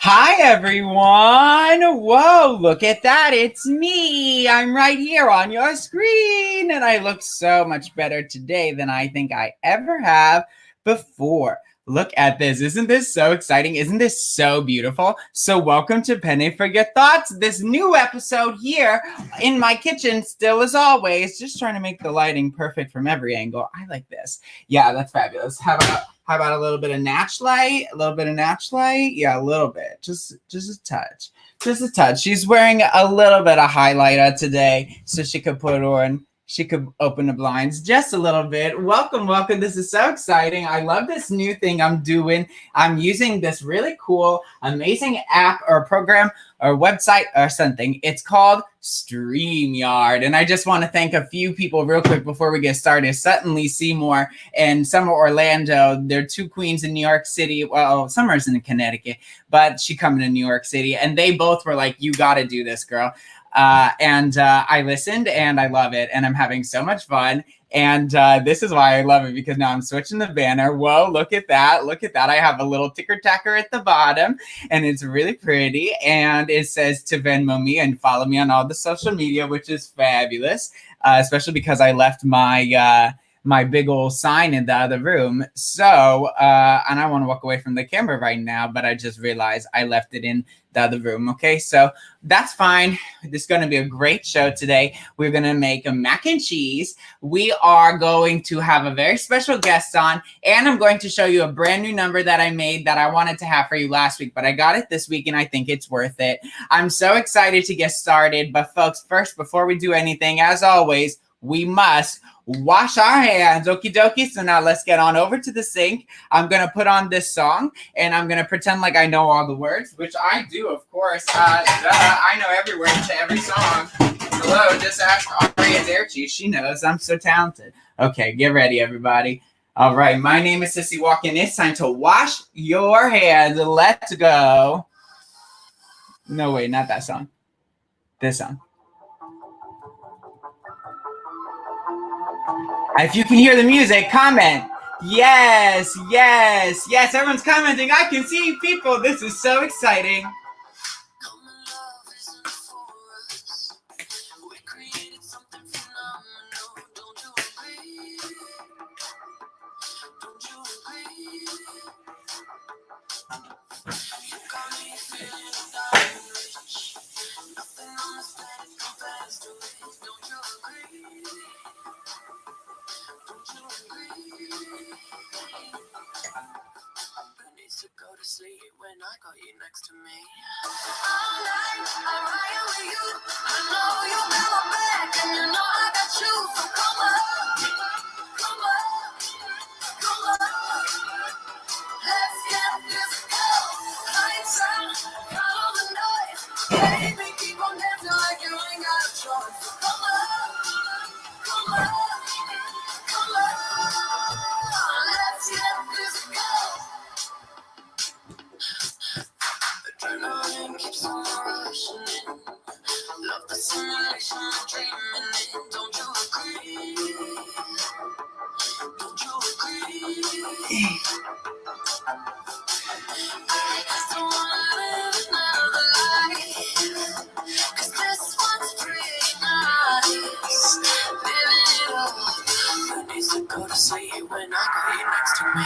Hi, everyone. Whoa, look at that. It's me. I'm right here on your screen. And I look so much better today than I think I ever have before. Look at this. Isn't this so exciting? Isn't this so beautiful? So welcome to PENNE for Your Thoughts. This new episode here in my kitchen, still as always, just trying to make the lighting perfect from every angle. I like this. Yeah, that's fabulous. How about a little bit of natch light? A little bit of natch light? Yeah, a little bit. Just a touch. Just a touch. She's wearing a little bit of highlighter today, so she could put on. She could open the blinds just a little bit. Welcome. This is so exciting. I love this new thing I'm doing. I'm using this really cool, amazing app or program or website or something. It's called StreamYard. And I just want to thank a few people real quick before we get started. Suddenly Seymour and Summer Orlando. They're two queens in New York City. Well, Summer's in Connecticut, but she coming to New York City. And they both were like, you got to do this, girl. I listened and I love it. And I'm having so much fun. And this is why I love it, because now I'm switching the banner. Whoa, look at that. Look at that. I have a little ticker tacker at the bottom and it's really pretty. And it says to Venmo me and follow me on all the social media, which is fabulous, especially because I left my my big old sign in the other room. So, and I want to walk away from the camera right now, but I just realized I left it in the other room. Okay, so that's fine. This is going to be a great show today. We're going to make a mac and cheese. We are going to have a very special guest on, and I'm going to show you a brand new number that I made that I wanted to have for you last week, but I got it this week and I think it's worth it. I'm so excited to get started. But folks, first, before we do anything, as always, we must wash our hands. Okie dokie. So now let's get on over to the sink. I'm going to put on this song and I'm going to pretend like I know all the words, which I do, of course. I know every word to every song. Hello, just ask Aria Derchi. She knows. I'm so talented. Okay, get ready, everybody. All right, my name is Sissy Walking. It's time to wash your hands. Let's go. No, wait, not that song. This song. If you can hear the music, comment. Yes. Everyone's commenting. I can see people. This is so exciting. To go to sleep when I got you next to me. All night, I'm riding with you. I know you got my back, and you know I got you. So come on, come on, come on. Let's get physical. Lights out, follow the noise. Baby, keep on dancing like you ain't got a choice. So come on, come on, come on. Let's get physical. Adrenaline keeps on rushing in. Love the simulation, I'm dreaming in. Don't you agree? Don't you agree? I still wanna live another life, 'cause this one's pretty nice. Living it up. Who needs to go to sleep when I got you next to me?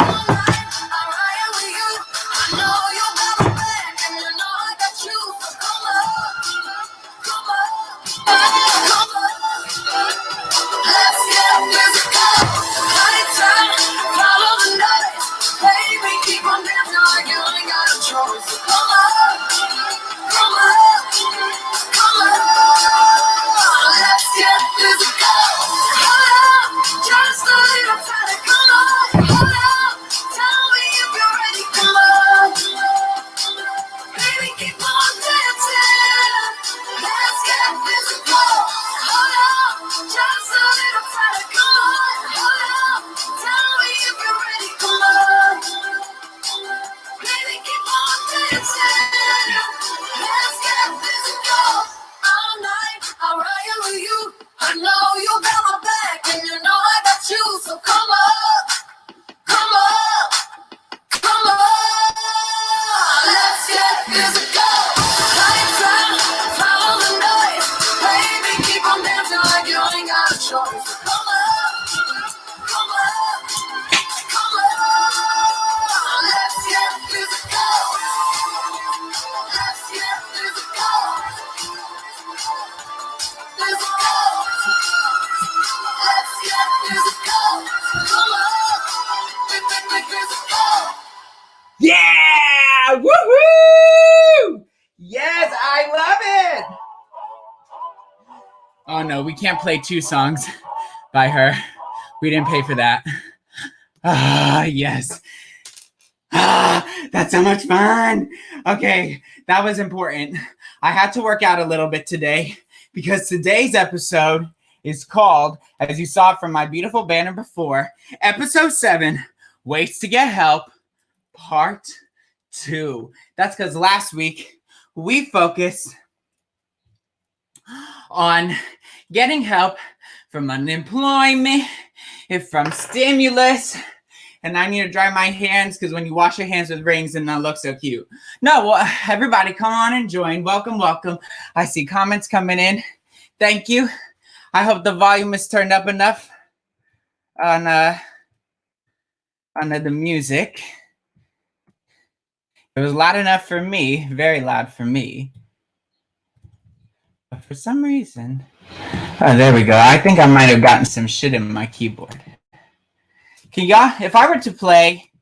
All night, I'm riding with you. I know you got my back, and you know I got you. So come on, come on, come on. Let's get physical. Lights out, follow the noise. Baby, keep on dancing like you ain't got a choice. So come on, come on, come on. Let's get physical. Just a little time, come on. Yeah! Woohoo! Yes, I love it! Oh no, we can't play 2 songs by her. We didn't pay for that. Ah, yes. Ah, that's so much fun. Okay, that was important. I had to work out a little bit today because today's episode is called, as you saw from my beautiful banner before, Episode 7, Ways to Get Help, Part 2. That's because last week we focused on getting help from unemployment, from stimulus, and I need to dry my hands because when you wash your hands with rings, it doesn't look so cute. No, well, everybody come on and join. Welcome, welcome. I see comments coming in. Thank you. I hope the volume is turned up enough on the music. It was loud enough for me, very loud for me. But for some reason, oh, there we go. I think I might have gotten some shit in my keyboard. Can y'all, if I were to play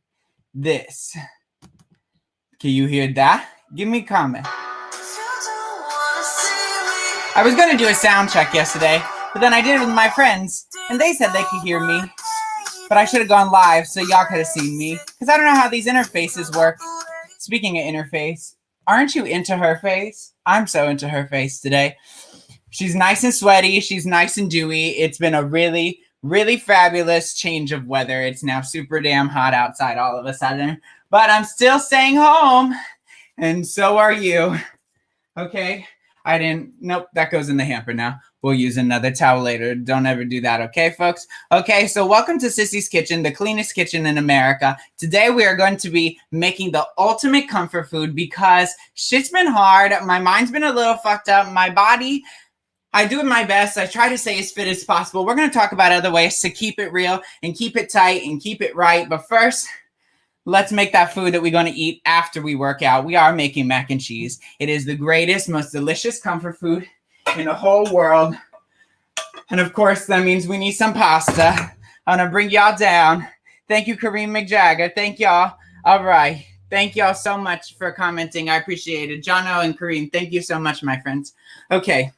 this, can you hear that? Give me a comment. I was going to do a sound check yesterday, but then I did it with my friends, and they said they could hear me. But I should have gone live so y'all could have seen me, because I don't know how these interfaces work. Speaking of interface, aren't you into her face? I'm so into her face today. She's nice and sweaty. She's nice and dewy. It's been a really, really fabulous change of weather. It's now super damn hot outside all of a sudden. But I'm still staying home. And so are you. Okay? Nope, that goes in the hamper now. We'll use another towel later. Don't ever do that, okay, folks? Okay, so welcome to Sissy's Kitchen, the cleanest kitchen in America. Today we are going to be making the ultimate comfort food because shit's been hard. My mind's been a little fucked up. My body, I do my best. I try to stay as fit as possible. We're going to talk about other ways to keep it real and keep it tight and keep it right. But first, let's make that food that we're going to eat after we work out. We are making mac and cheese. It is the greatest, most delicious comfort food in the whole world. And of course, that means we need some pasta. I'm going to bring y'all down. Thank you, Kareem McJagger. Thank y'all. All right. Thank y'all so much for commenting. I appreciate it. Jono and Kareem, thank you so much, my friends. Okay.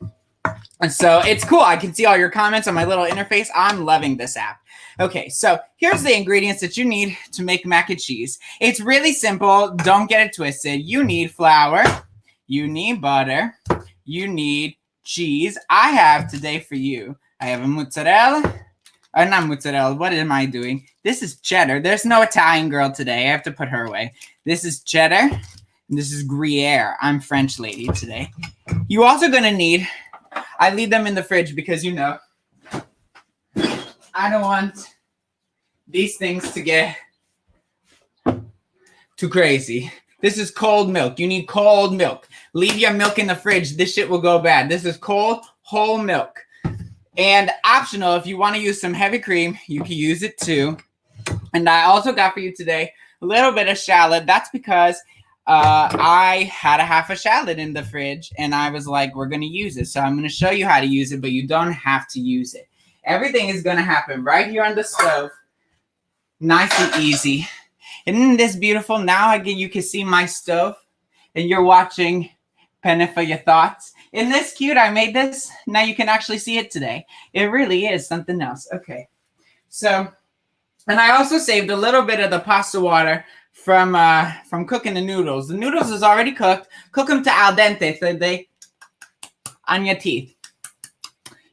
And so it's cool. I can see all your comments on my little interface. I'm loving this app. Okay, so here's the ingredients that you need to make mac and cheese. It's really simple. Don't get it twisted. You need flour. You need butter. You need cheese. I have today for you, I have a mozzarella. Or not mozzarella. What am I doing? This is cheddar. There's no Italian girl today. I have to put her away. This is cheddar. And this is Gruyere. I'm French lady today. You're also going to need, I leave them in the fridge because, you know, I don't want these things to get too crazy. This is cold milk. You need cold milk. Leave your milk in the fridge. This shit will go bad. This is cold, whole milk. And optional, if you want to use some heavy cream, you can use it too. And I also got for you today a little bit of shallot. That's because I had a half a shallot in the fridge, and I was like, we're going to use it. So I'm going to show you how to use it, but you don't have to use it. Everything is going to happen right here on the stove. Nice and easy. Isn't this beautiful? Now again, you can see my stove, and you're watching Penne for your thoughts. Isn't this cute? I made this. Now you can actually see it today. It really is something else. Okay. So, and I also saved a little bit of the pasta water from cooking the noodles. The noodles is already cooked. Cook them to al dente so they on your teeth.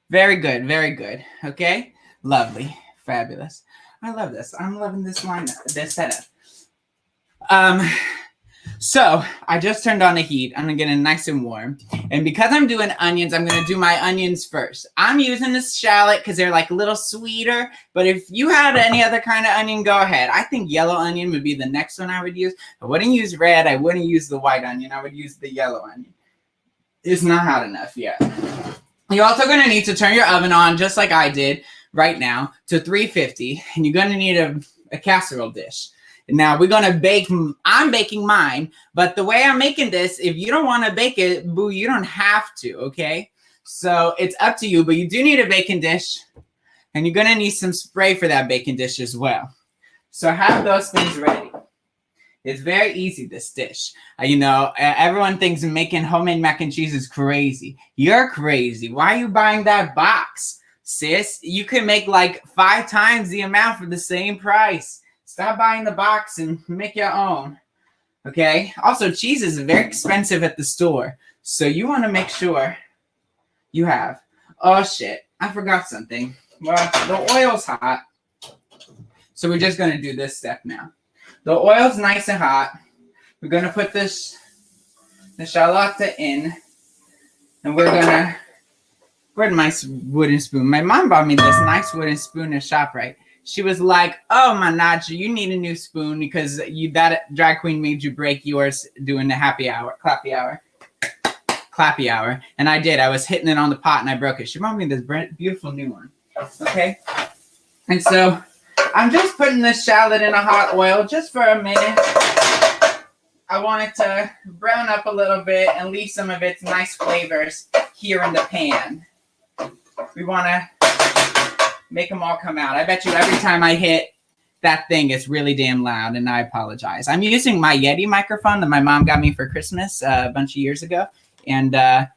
Very good. Very good. Okay. Lovely. Fabulous. I love this. I'm loving this lineup, this setup. So I just turned on the heat. I'm gonna get it nice and warm. And because I'm doing onions, I'm gonna do my onions first. I'm using this shallot because they're like a little sweeter. But if you had any other kind of onion, go ahead. I think yellow onion would be the next one I would use. I wouldn't use red. I wouldn't use the white onion. I would use the yellow onion. It's not hot enough yet. You're also going to need to turn your oven on, just like I did right now, to 350. And you're going to need a casserole dish. Now, we're going to bake. I'm baking mine. But the way I'm making this, if you don't want to bake it, boo, you don't have to, okay? So it's up to you. But you do need a baking dish. And you're going to need some spray for that baking dish as well. So have those things ready. It's very easy, this dish. Everyone thinks making homemade mac and cheese is crazy. You're crazy. Why are you buying that box, sis? You can make like 5 times the amount for the same price. Stop buying the box and make your own. Okay? Also, cheese is very expensive at the store. So you want to make sure you have. Oh, shit. I forgot something. Well, the oil's hot. So we're just going to do this step now. The oil's nice and hot. We're going to put the shallota in. And we're going to... Where's my wooden spoon? My mom bought me this nice wooden spoon at ShopRite. She was like, oh, my Naja, you need a new spoon because that drag queen made you break yours doing the clappy hour. And I did. I was hitting it on the pot and I broke it. She bought me this beautiful new one. Okay? And so... I'm just putting this shallot in a hot oil just for a minute. I want it to brown up a little bit and leave some of its nice flavors here in the pan. We want to make them all come out. I bet you every time I hit that thing, it's really damn loud, and I apologize. I'm using my Yeti microphone that my mom got me for Christmas a bunch of years ago, and I'm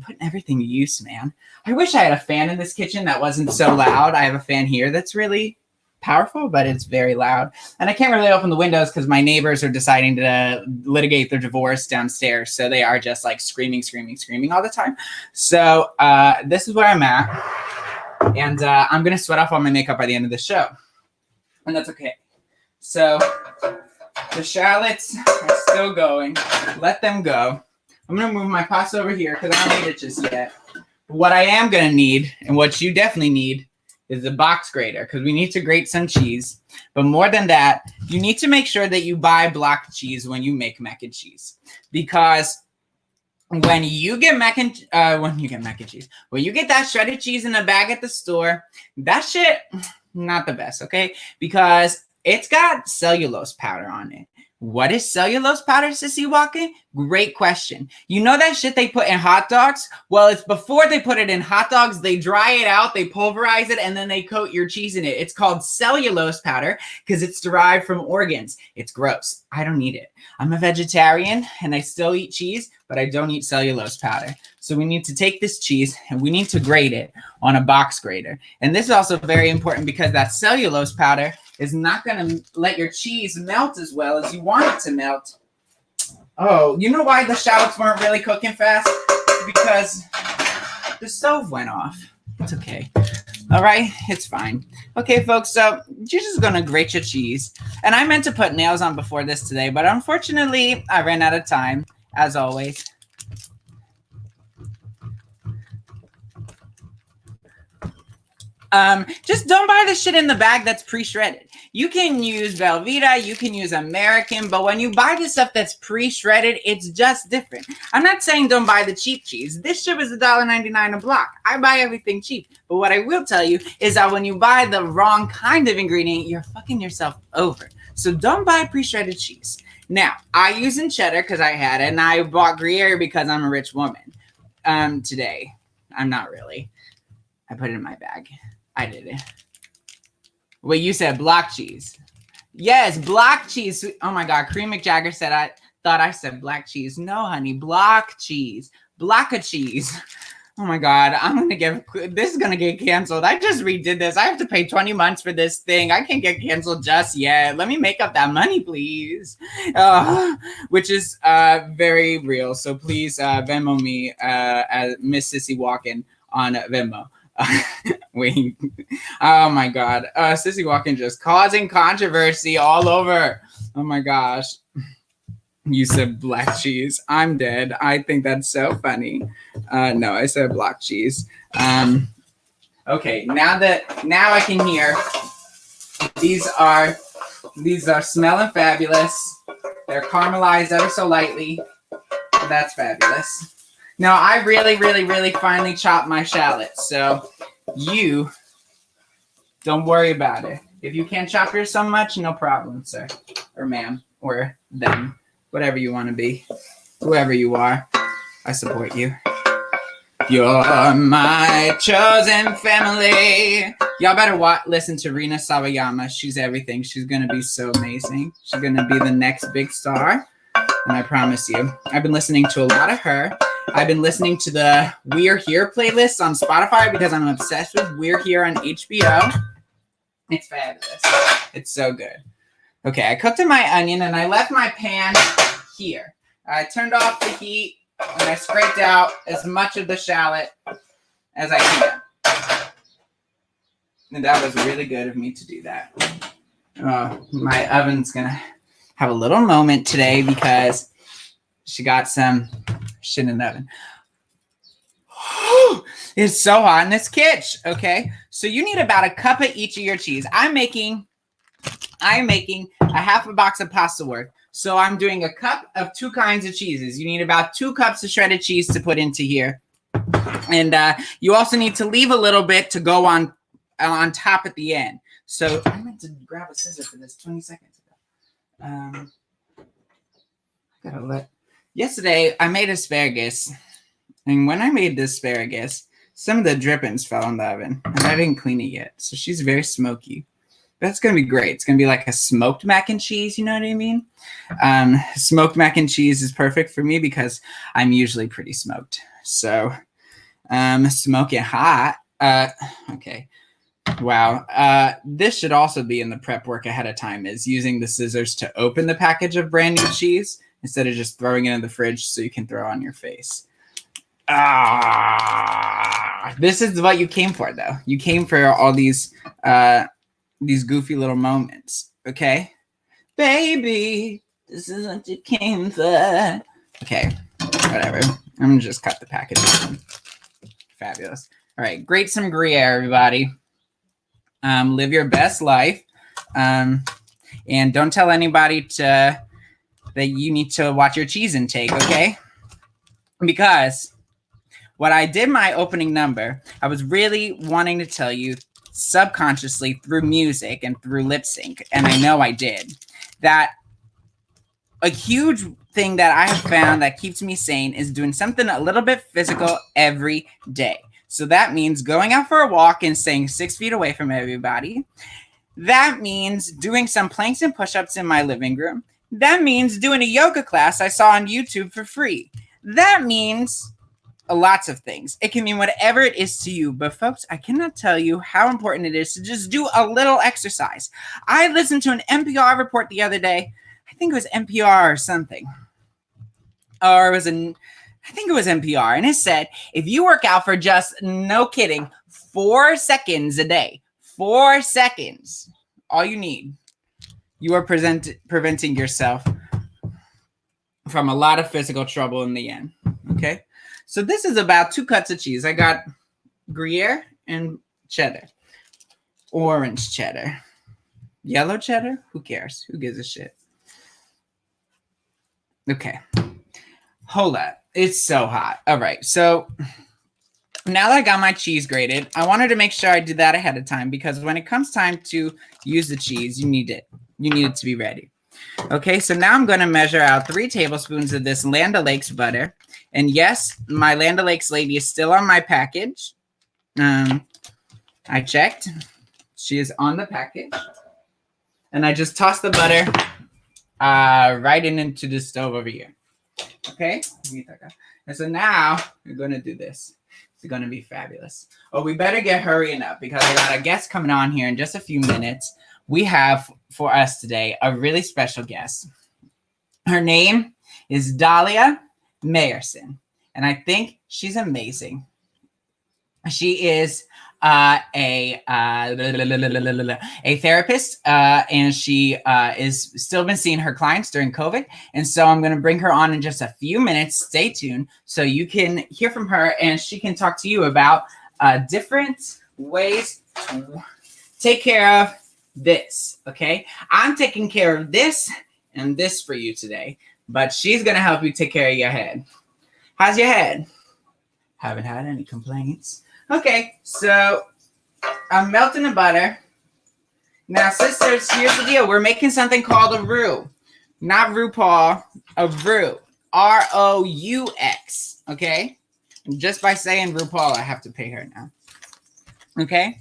putting everything to use, man. I wish I had a fan in this kitchen that wasn't so loud. I have a fan here that's really... powerful, but it's very loud. And I can't really open the windows because my neighbors are deciding to litigate their divorce downstairs. So they are just like screaming all the time. So this is where I'm at. And I'm going to sweat off all my makeup by the end of the show. And that's okay. So the shallots are still going. Let them go. I'm going to move my pasta over here because I don't need it just yet. But what I am going to need, and what you definitely need, is a box grater, because we need to grate some cheese. But more than that, you need to make sure that you buy block cheese when you make mac and cheese. Because when you get when you get that shredded cheese in a bag at the store, that shit, not the best, okay? Because it's got cellulose powder on it. What is cellulose powder, Sissy Walking? Great question. You know that shit they put in hot dogs? Well, it's before they put it in hot dogs, they dry it out, they pulverize it, and then they coat your cheese in it. It's called cellulose powder because it's derived from organs. It's gross. I don't need it. I'm a vegetarian and I still eat cheese, but I don't eat cellulose powder. So we need to take this cheese and we need to grate it on a box grater. And this is also very important because that cellulose powder is not going to let your cheese melt as well as you want it to melt. Oh, you know why the shallots weren't really cooking fast? Because the stove went off. It's okay. All right, it's fine. Okay, folks, so you're just going to grate your cheese. And I meant to put nails on before this today, but unfortunately, I ran out of time, as always. Just don't buy the shit in the bag that's pre-shredded. You can use Velveeta, you can use American, but when you buy the stuff that's pre-shredded, it's just different. I'm not saying don't buy the cheap cheese. This shit was $1.99 a block. I buy everything cheap. But what I will tell you is that when you buy the wrong kind of ingredient, you're fucking yourself over. So don't buy pre-shredded cheese. Now, I use in cheddar because I had it, and I bought Gruyere because I'm a rich woman. Today, I'm not really. I put it in my bag. I did it. Wait, you said block cheese. Yes, block cheese. Oh my God, Cream McJagger said I thought I said black cheese. No, honey, block cheese. Block of cheese. Oh my God, this is gonna get canceled. I just redid this. I have to pay 20 months for this thing. I can't get canceled just yet. Let me make up that money, please. Which is very real. So please Venmo me as Miss Sissy Walken on Venmo. Wait. Oh my God. Sissy Walken just causing controversy all over. Oh my gosh. You said black cheese. I'm dead. I think that's so funny. No, I said block cheese. Okay, now I can hear. These are smelling fabulous. They're caramelized ever so lightly. That's fabulous. No, I really finely chopped my shallots. So you don't worry about it. If you can't chop yours so much, no problem, sir. Or ma'am. Or them. Whatever you want to be. Whoever you are. I support you. You're my chosen family. Y'all better listen to Rina Sawayama. She's everything. She's going to be so amazing. She's going to be the next big star. And I promise you. I've been listening to a lot of her. I've been listening to the We're Here playlist on Spotify because I'm obsessed with We're Here on HBO. It's fabulous. It's so good. Okay, I cooked in my onion and I left my pan here. I turned off the heat and I scraped out as much of the shallot as I can. And that was really good of me to do that. My oven's going to have a little moment today because she got some shit in the oven. It's so hot in this kitchen. Okay, so you need about a cup of each of your cheese. I'm making a half a box of pasta worth. So I'm doing a cup of 2 kinds of cheeses. You need about 2 cups of shredded cheese to put into here. And you also need to leave a little bit to go on top at the end. So I meant to grab a scissor for this 20 seconds ago. Yesterday I made asparagus. And when I made the asparagus, some of the drippings fell in the oven. And I didn't clean it yet. So she's very smoky. That's going to be great. It's going to be like a smoked mac and cheese. You know what I mean? Smoked mac and cheese is perfect for me because I'm usually pretty smoked. So smoking hot. Okay. Wow. This should also be in the prep work ahead of time, is using the scissors to open the package of brand new cheese instead of just throwing it in the fridge so you can throw it on your face. This is what you came for, though. You came for all these goofy little moments, okay? Baby, this is what you came for. Okay, whatever. I'm gonna just cut the package open. Fabulous. All right, grate some Gruyere, everybody. Live your best life. And don't tell anybody that you need to watch your cheese intake, okay? Because what I did my opening number, I was really wanting to tell you subconsciously through music and through lip sync, and I know I did, that a huge thing that I have found that keeps me sane is doing something a little bit physical every day. So that means going out for a walk and staying 6 feet away from everybody. That means doing some planks and push-ups in my living room. That means doing a yoga class I saw on YouTube for free. That means lots of things. It can mean whatever it is to you. But folks, I cannot tell you how important it is to just do a little exercise. I listened to an NPR report the other day. I think it was NPR or something. Or I think it was NPR. And it said, if you work out for just, no kidding, 4 seconds a day, 4 seconds, all you need, you are preventing yourself from a lot of physical trouble in the end. Okay? So this is about 2 cuts of cheese. I got Gruyere and cheddar. Orange cheddar. Yellow cheddar? Who cares? Who gives a shit? Okay. Hold up. It's so hot. All right. So now that I got my cheese grated, I wanted to make sure I did that ahead of time because when it comes time to use the cheese, you need it. You need it to be ready. Okay, so now I'm going to measure out 3 tablespoons of this Land O'Lakes butter. And yes, my Land O'Lakes lady is still on my package. I checked. She is on the package. And I just tossed the butter right into the stove over here. Okay? And so now we're going to do this. It's going to be fabulous. Oh, we better get hurrying up because I got a guest coming on here in just a few minutes. We have for us today a really special guest. Her name is Dahlia Mayerson, and I think she's amazing. She is a therapist, and she is still been seeing her clients during COVID. And so I'm going to bring her on in just a few minutes. Stay tuned so you can hear from her, and she can talk to you about different ways to take care of this. Okay, I'm taking care of this and this for you today, but she's going to help you take care of your head. How's your head? Haven't had any complaints. Okay, so I'm melting the butter. Now, sisters, here's the deal. We're making something called a roux. Not RuPaul, a roux. R-O-U-X, okay? And just by saying RuPaul, I have to pay her now. Okay?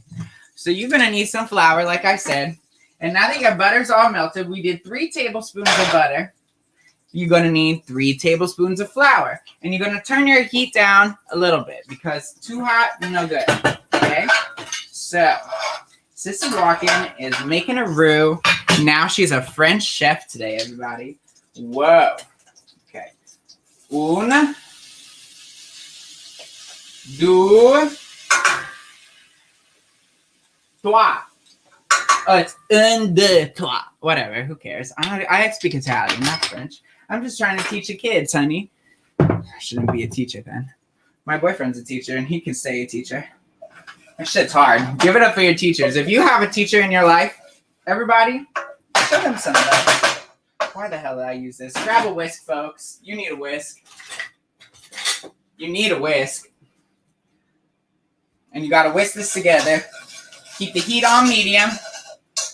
So you're going to need some flour, like I said. And now that your butter's all melted, we did 3 tablespoons of butter. You're going to need 3 tablespoons of flour. And you're going to turn your heat down a little bit because too hot, no good. Okay? So, Sissy Walken is making a roux. Now she's a French chef today, everybody. Whoa. Okay. 1, 2, 3. Oh, it's 1, 2, 3. Whatever. Who cares? I speak Italian, not French. I'm just trying to teach the kids, honey. I shouldn't be a teacher then. My boyfriend's a teacher, and he can stay a teacher. That shit's hard. Give it up for your teachers. If you have a teacher in your life, everybody, show them some of that. Why the hell did I use this? Grab a whisk, folks. You need a whisk. You need a whisk. And you got to whisk this together. Keep the heat on medium.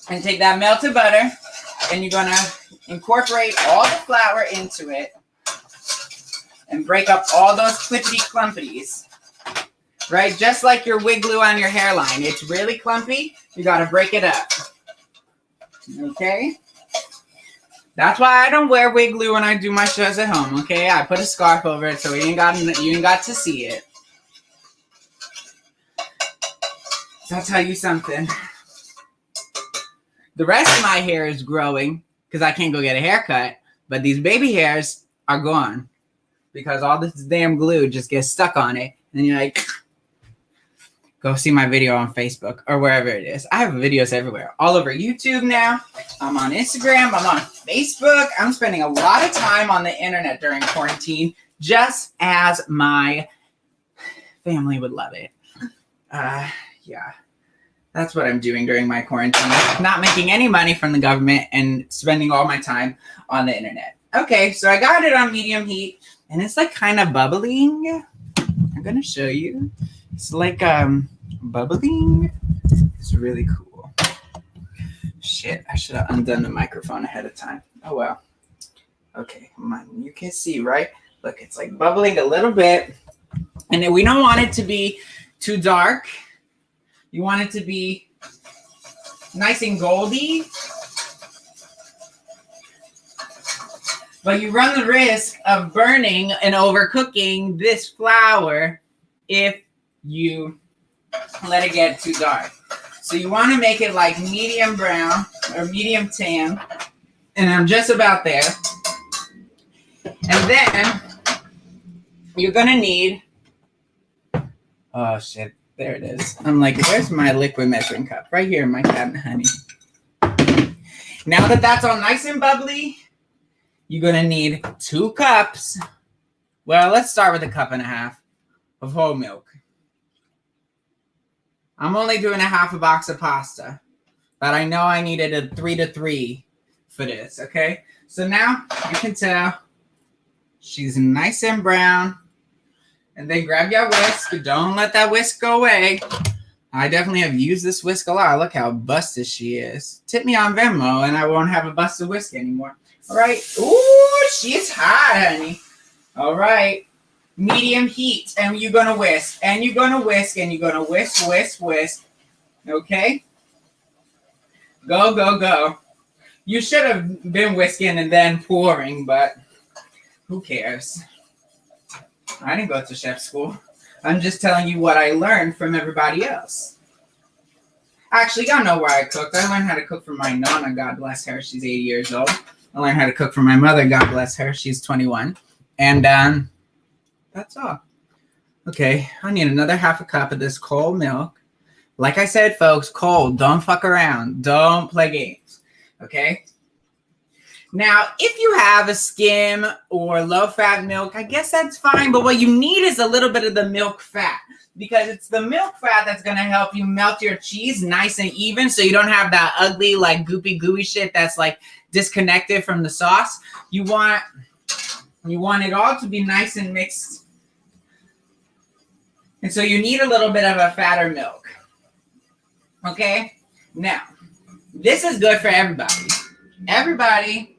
And take that melted butter. And you're going to incorporate all the flour into it. And break up all those clippity clumpities. Right? Just like your wig glue on your hairline. It's really clumpy. You got to break it up. Okay? That's why I don't wear wig glue when I do my shows at home. Okay? I put a scarf over it so you ain't got to see it. So I'll tell you something. The rest of my hair is growing because I can't go get a haircut. But these baby hairs are gone. Because all this damn glue just gets stuck on it. And you're like, go see my video on Facebook or wherever it is. I have videos everywhere. All over YouTube now. I'm on Instagram. I'm on Facebook. I'm spending a lot of time on the internet during quarantine. Just as my family would love it. Yeah. That's what I'm doing during my quarantine. Not making any money from the government and spending all my time on the internet. Okay, so I got it on medium heat. And it's like kind of bubbling. I'm going to show you. It's like bubbling. It's really cool. Shit, I should have undone the microphone ahead of time. Oh, well. Okay, come on. You can see, right? Look, it's like bubbling a little bit. And then we don't want it to be too dark. You want it to be nice and goldy. But you run the risk of burning and overcooking this flour if you let it get too dark. So you want to make it like medium brown or medium tan. And I'm just about there. And then you're going to need... Oh, shit. There it is. I'm like, where's my liquid measuring cup? Right here in my cabinet, honey. Now that that's all nice and bubbly, you're going to need 2 cups. Well, let's start with 1.5 cups of whole milk. I'm only doing half a box of pasta, but I know I needed a 3-to-3 for this, okay? So now you can tell she's nice and brown. And then grab your whisk. Don't let that whisk go away. I definitely have used this whisk a lot. Look how busted she is. Tip me on Venmo and I won't have a busted whisk anymore. All right. Ooh, she's hot, honey. All right. Medium heat. And you're going to whisk. And you're going to whisk. And you're going to whisk, whisk, whisk. Okay? Go, go, go. You should have been whisking and then pouring, but who cares? I didn't go to chef school. I'm just telling you what I learned from everybody else. Actually, y'all know where I cooked. I learned how to cook from my Nana, God bless her. She's 80 years old. I learned how to cook from my mother, God bless her. She's 21. And that's all. Okay, I need another 1/2 cup of this cold milk. Like I said, folks, cold. Don't fuck around. Don't play games. Okay? Now, if you have a skim or low-fat milk, I guess that's fine. But what you need is a little bit of the milk fat. Because it's the milk fat that's going to help you melt your cheese nice and even. So you don't have that ugly, like, goopy, gooey shit that's, like, disconnected from the sauce. You want it all to be nice and mixed And so you need a little bit of a fatter milk. Okay? Now, this is good for everybody. Everybody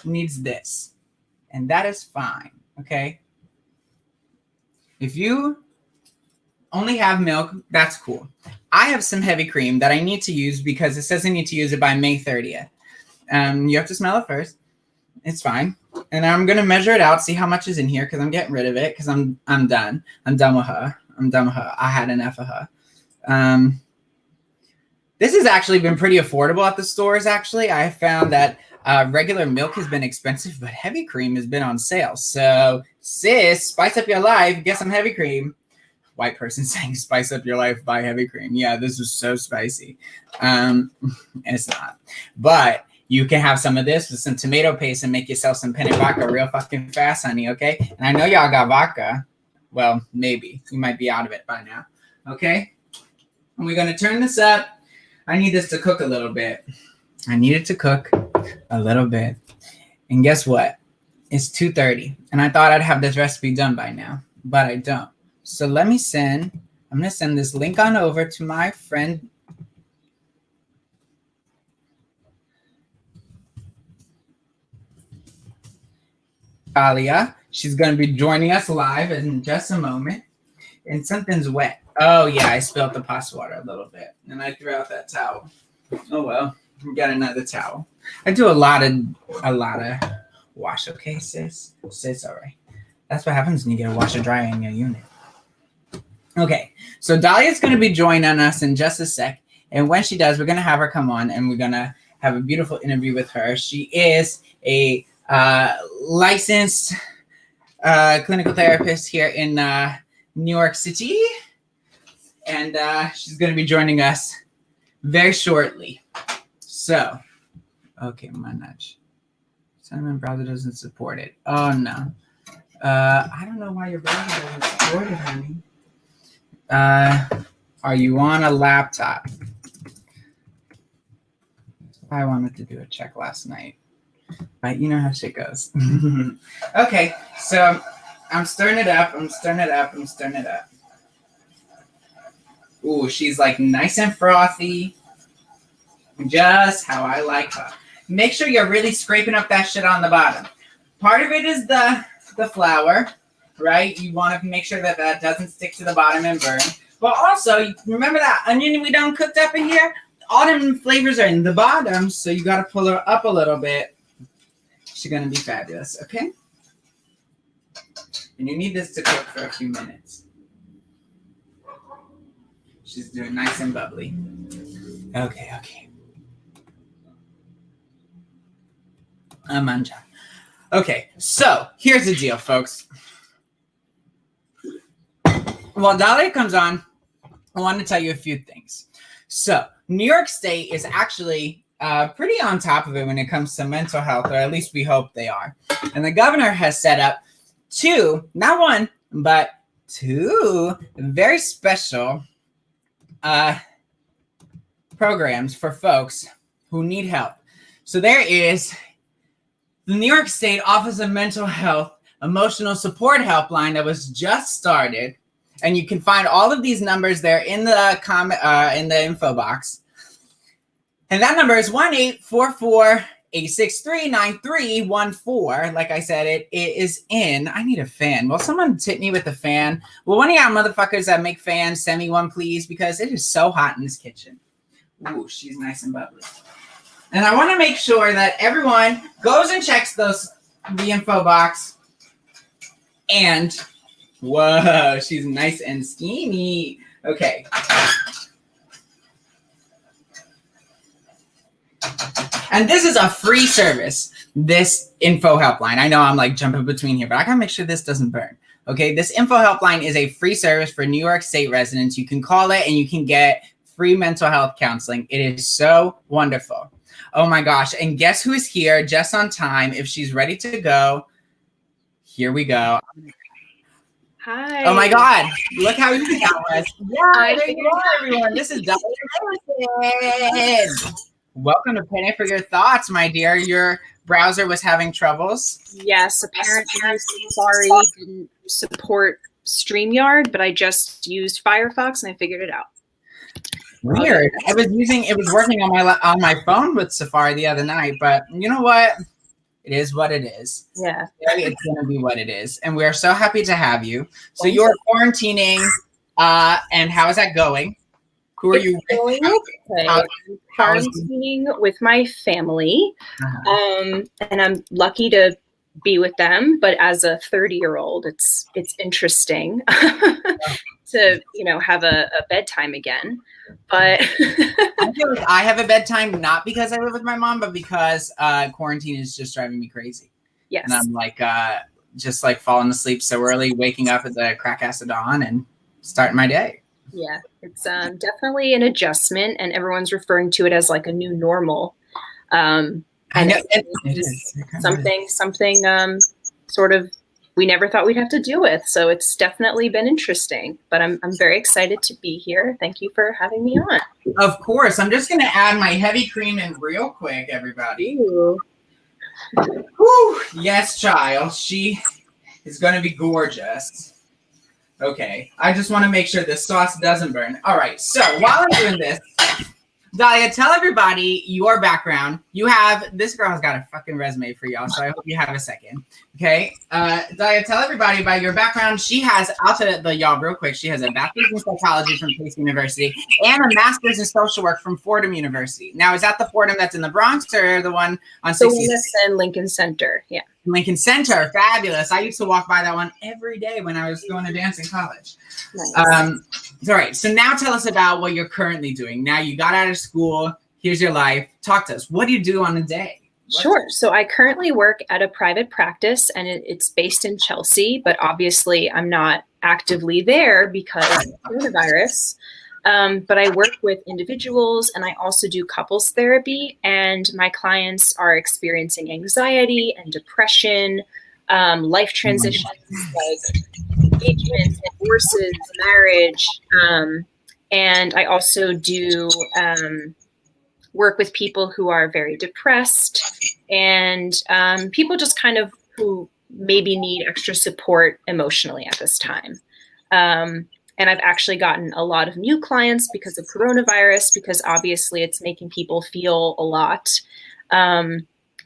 needs this. And that is fine. Okay? If you only have milk, that's cool. I have some heavy cream that I need to use because it says I need to use it by May 30th. You have to smell it first. It's fine. And I'm going to measure it out, see how much is in here because I'm getting rid of it because I'm done. I'm done with her. I had enough of her. This has actually been pretty affordable at the stores, actually. I found that regular milk has been expensive, but heavy cream has been on sale. So, sis, spice up your life. Get some heavy cream. White person saying spice up your life, buy heavy cream. Yeah, this is so spicy. It's not. But you can have some of this with some tomato paste and make yourself some penne vodka real fucking fast, honey, okay? And I know y'all got vodka. Well, maybe. You might be out of it by now, okay? And we're going to turn this up. I need this to cook a little bit. I need it to cook a little bit. And guess what? It's 2:30. And I thought I'd have this recipe done by now, but I don't. So I'm going to send this link on over to my friend Alia. She's going to be joining us live in just a moment. And something's wet. Oh, yeah, I spilled the pasta water a little bit. And I threw out that towel. Oh, well, we got another towel. I do a lot of wash, okay, sis? Sis, all right. That's what happens when you get a washer dryer in your unit. Okay, so Dahlia's going to be joining us in just a sec. And when she does, we're going to have her come on and we're going to have a beautiful interview with her. She is a licensed clinical therapist here in New York City. And she's going to be joining us very shortly. So, okay, my nudge. Cinnamon browser doesn't support it. Oh, no. I don't know why your browser doesn't support it, honey. Are you on a laptop? I wanted to do a check last night. But you know how shit goes. Okay, so I'm stirring it up. Ooh, she's like nice and frothy. Just how I like her. Make sure you're really scraping up that shit on the bottom. Part of it is the flour, right? You want to make sure that that doesn't stick to the bottom and burn. But also, remember that onion we done cooked up in here? All them flavors are in the bottom, so you got to pull her up a little bit. She's going to be fabulous, okay? And you need this to cook for a few minutes. She's doing nice and bubbly. Okay. Amanja. Okay, so here's the deal, folks. While Dahlia comes on, I want to tell you a few things. So, New York State is actually pretty on top of it when it comes to mental health, or at least we hope they are. And the governor has set up not one, but two very special programs for folks who need help. So there is the New York State Office of Mental Health Emotional Support Helpline that was just started. And you can find all of these numbers there in the info box. And that number is 1-844-863-9314. Like I said, it is in. I need a fan. Will someone tip me with a fan? Well, one of y'all motherfuckers that make fans, send me one, please, because it is so hot in this kitchen. Ooh, she's nice and bubbly. And I want to make sure that everyone goes and checks the info box. And whoa, she's nice and skinny. Okay. And this is a free service, this info helpline. I know I'm like jumping between here, but I gotta make sure this doesn't burn. Okay, this info helpline is a free service for New York State residents. You can call it and you can get free mental health counseling. It is so wonderful. Oh my gosh. And guess who is here just on time? If she's ready to go, here we go. Hi. Oh my God. Look how easy that was. Yeah, there you are, everyone. This is Dr. Welcome to PENNE for your thoughts, my dear. Your browser was having troubles. Yes, apparently, sorry, didn't support StreamYard, but I just used Firefox and I figured it out. Weird. It was working on my phone with Safari the other night, but you know what? It is what it is. Yeah. It's going to be what it is. And we're so happy to have you. So you're quarantining, and how is that going? Who are you with? I'm quarantining with my family, and I'm lucky to be with them. But as a 30-year-old, it's interesting to have a bedtime again. But I feel like I have a bedtime not because I live with my mom, but because quarantine is just driving me crazy. Yes, and I'm like just like falling asleep so early, waking up at the crack ass of dawn, and starting my day. Yeah, it's definitely an adjustment, and everyone's referring to it as like a new normal. I know it is something sort of we never thought we'd have to deal with. So it's definitely been interesting, but I'm very excited to be here. Thank you for having me on. Of course. I'm just going to add my heavy cream in real quick, everybody. Ooh. Whew. Yes, child. She is going to be gorgeous. Okay, I just want to make sure this sauce doesn't burn. All right, so while I'm doing this, Dahlia, tell everybody your background. This girl has got a fucking resume for y'all, so I hope you have a second. Okay, Dahlia, tell everybody about your background. I'll tell y'all real quick, she has a bachelor's in psychology from Pace University and a master's in social work from Fordham University. Now, is that the Fordham that's in the Bronx or the one on 60th? The one that's in Lincoln Center, yeah. Lincoln Center, fabulous. I used to walk by that one every day when I was going to dance in college. Nice. All right, so now tell us about what you're currently doing. Now you got out of school, here's your life. Talk to us. What do you do on a day? Sure. So I currently work at a private practice, and it's based in Chelsea, but obviously I'm not actively there because of coronavirus. But I work with individuals, and I also do couples therapy, and my clients are experiencing anxiety and depression, life transitions like engagements, divorces, marriage. And I also do work with people who are very depressed and people just kind of who maybe need extra support emotionally at this time. And I've actually gotten a lot of new clients because of coronavirus, because obviously it's making people feel a lot.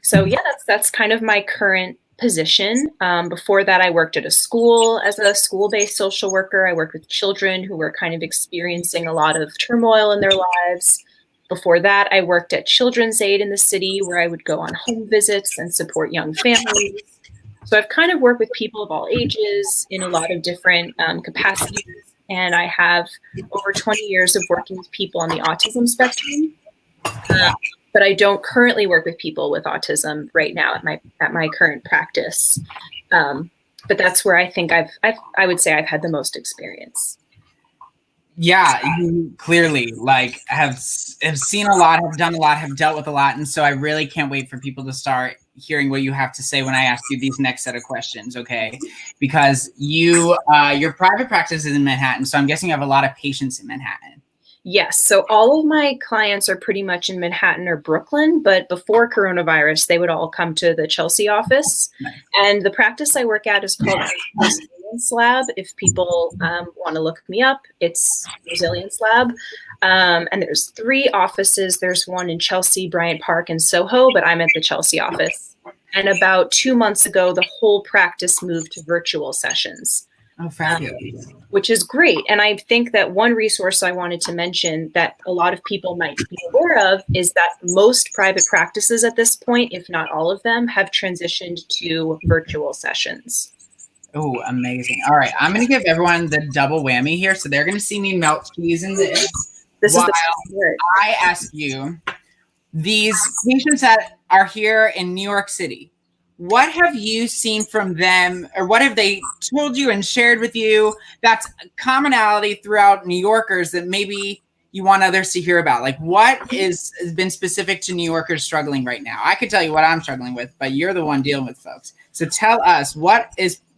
So yeah, that's kind of my current position. Before that, I worked at a school as a school-based social worker. I worked with children who were kind of experiencing a lot of turmoil in their lives. Before that, I worked at Children's Aid in the city, where I would go on home visits and support young families. So I've kind of worked with people of all ages in a lot of different capacities. And I have over 20 years of working with people on the autism spectrum. But I don't currently work with people with autism right now at my current practice. But that's where I think I would say I've had the most experience. Yeah, you clearly have seen a lot, have done a lot, have dealt with a lot, and so I really can't wait for people to start hearing what you have to say when I ask you these next set of questions, okay? Because your private practice is in Manhattan, so I'm guessing you have a lot of patients in Manhattan. Yes, so all of my clients are pretty much in Manhattan or Brooklyn, but before coronavirus, they would all come to the Chelsea office. Nice. And the practice I work at is called Jillian Slab. If people want to look me up, it's Jillian Slab. And there's 3 offices. There's one in Chelsea, Bryant Park, and Soho, but I'm at the Chelsea office. And about 2 months ago, the whole practice moved to virtual sessions. Oh, fabulous. Which is great. And I think that one resource I wanted to mention that a lot of people might be aware of is that most private practices at this point, if not all of them, have transitioned to virtual sessions. Oh, amazing. All right. I'm going to give everyone the double whammy here. So they're going to see me melt cheese in this. This while is the word. I ask you, these patients that are here in New York City, what have you seen from them, or what have they told you and shared with you that's a commonality throughout New Yorkers that maybe you want others to hear about? Like, what has been specific to New Yorkers struggling right now? I could tell you what I'm struggling with, but you're the one dealing with folks. So tell us, what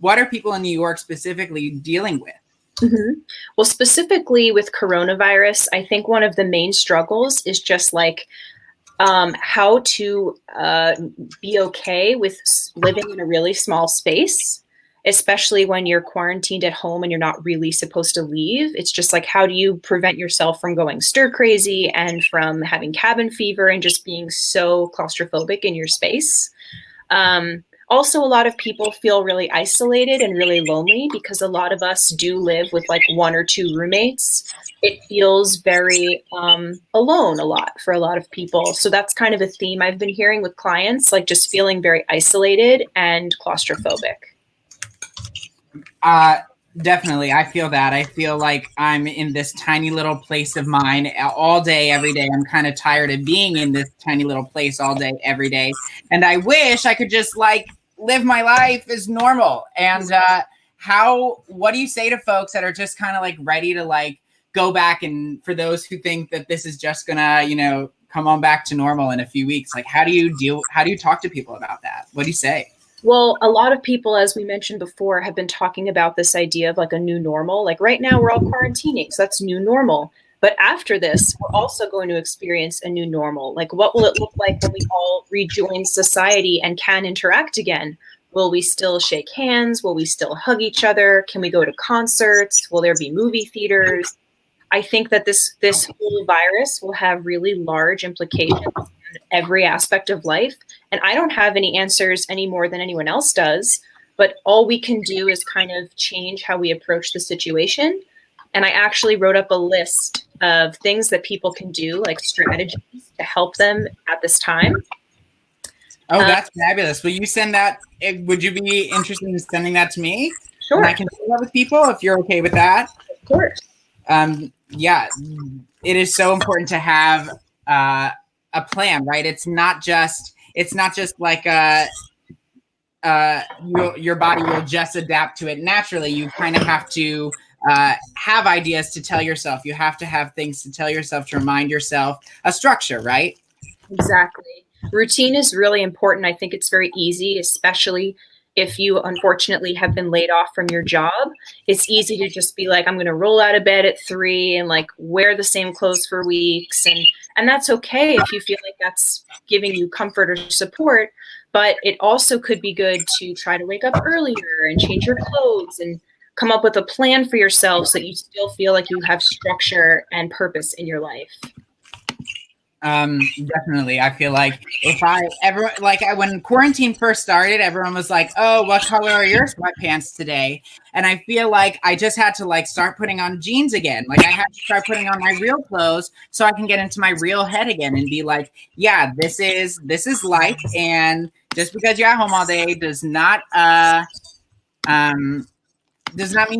are people in New York specifically dealing with? Mm-hmm. Well, specifically with coronavirus, I think one of the main struggles is just like how to be okay with living in a really small space, especially when you're quarantined at home and you're not really supposed to leave. It's just like, how do you prevent yourself from going stir crazy and from having cabin fever and just being so claustrophobic in your space? Also, a lot of people feel really isolated and really lonely because a lot of us do live with like 1 or 2 roommates. It feels very alone a lot for a lot of people. So that's kind of a theme I've been hearing with clients, like just feeling very isolated and claustrophobic. Definitely. I feel that. I feel like I'm in this tiny little place of mine all day, every day. I'm kind of tired of being in this tiny little place all day, every day. And I wish I could just like live my life as normal. And what do you say to folks that are just kind of like ready to like go back? And for those who think that this is just gonna, you know, come on back to normal in a few weeks, like how do you talk to people about that? What do you say? Well, a lot of people, as we mentioned before, have been talking about this idea of like a new normal. Like right now we're all quarantining, so that's new normal. But after this, we're also going to experience a new normal. Like what will it look like when we all rejoin society and can interact again? Will we still shake hands? Will we still hug each other? Can we go to concerts? Will there be movie theaters? I think that this whole virus will have really large implications on every aspect of life. And I don't have any answers any more than anyone else does, but all we can do is kind of change how we approach the situation. And I actually wrote up a list of things that people can do, like strategies to help them at this time. Oh, that's fabulous. Will you send that? Would you be interested in sending that to me? Sure. And I can share that with people if you're okay with that. Of course. Yeah, it is so important to have a plan, right? It's not just like your body will just adapt to it naturally. You kind of have to have ideas to tell yourself. You have to have things to tell yourself, to remind yourself, a structure, right? Exactly. Routine is really important. I think it's very easy, especially if you unfortunately have been laid off from your job. It's easy to just be like, I'm going to roll out of bed at 3 and like wear the same clothes for weeks. And that's okay if you feel like that's giving you comfort or support, but it also could be good to try to wake up earlier and change your clothes and come up with a plan for yourself so that you still feel like you have structure and purpose in your life. Definitely. I feel like when quarantine first started, everyone was like, oh, what color are your sweatpants today? And I feel like I just had to like start putting on jeans again. Like I had to start putting on my real clothes so I can get into my real head again and be like, yeah, this is life. And just because you're at home all day does not mean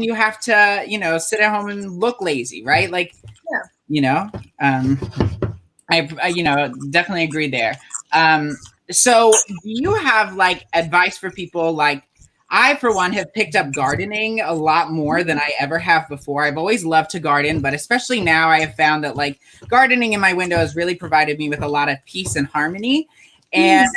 you have to, you know, sit at home and look lazy, right? Like, yeah. You know, I definitely agree there. So do you have like advice for people? Like I, for one, have picked up gardening a lot more than I ever have before. I've always loved to garden, but especially now I have found that like gardening in my window has really provided me with a lot of peace and harmony. And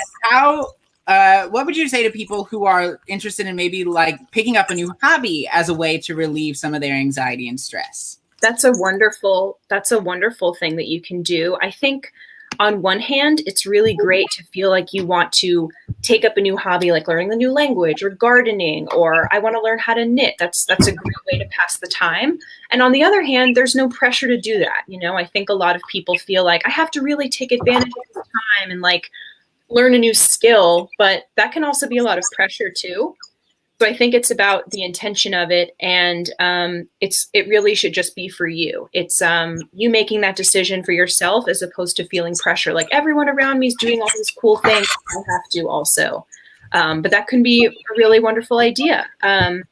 what would you say to people who are interested in maybe like picking up a new hobby as a way to relieve some of their anxiety and stress? That's a wonderful thing that you can do. I think on one hand, it's really great to feel like you want to take up a new hobby, like learning the new language or gardening, or I want to learn how to knit. That's a great way to pass the time. And on the other hand, there's no pressure to do that. You know, I think a lot of people feel like I have to really take advantage of this time and like learn a new skill, but that can also be a lot of pressure too. So I think it's about the intention of it, and it really should just be for you. It's you making that decision for yourself as opposed to feeling pressure. Like everyone around me is doing all these cool things, I have to also. But that can be a really wonderful idea. I